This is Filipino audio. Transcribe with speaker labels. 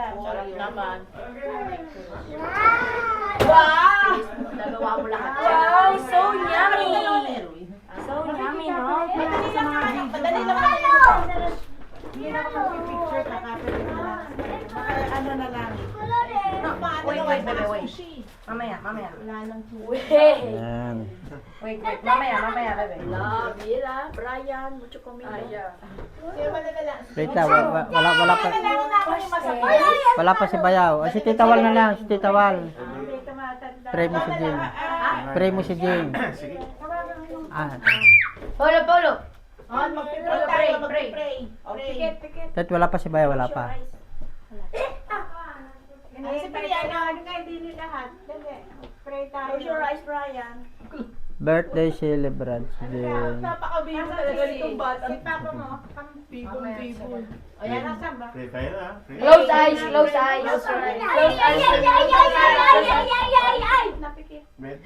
Speaker 1: Sarap naman.
Speaker 2: Wow!
Speaker 1: Nagawa mo lahat.
Speaker 2: Wow, so yummy! So yummy, no?
Speaker 3: Madali lang. Hindi na ako mag-picture kakapit na lang. Ano na lang.
Speaker 2: Wait, wait. Mamaya.
Speaker 3: Wala nang
Speaker 4: Ayan.
Speaker 2: Wait, mamaya, bebe.
Speaker 1: La, Mira, Brian, mucho comido.
Speaker 3: Sino ba nadala?
Speaker 4: Wait lang, wala pa.
Speaker 3: Nadala na ako yung masakit.
Speaker 4: Wala pa si Bayaw. Si Tita Wal na lang, si Tita Wal.
Speaker 3: Hindi tumatanda.
Speaker 4: Pray mo si Jim. Pray mo si Jim. Ah,
Speaker 1: Polo.
Speaker 3: Oh, mag-pray tayo,
Speaker 1: Pray.
Speaker 3: mag-pray. Pray.
Speaker 4: Tat wala pa si Bayaw, wala pa.
Speaker 3: Si Brian, ano nga hindi ni lahat? Dali, pray tayo.
Speaker 1: Close your eyes, Brian.
Speaker 4: Birthday celebrant si Jim.
Speaker 3: Napakabibo talaga nitong bata. Si Papa mo, bibo.
Speaker 1: Ayan.
Speaker 3: Nasaan ba?
Speaker 5: Pray tayo na. Pray.
Speaker 1: Close eyes. Close eyes.
Speaker 3: Napikit.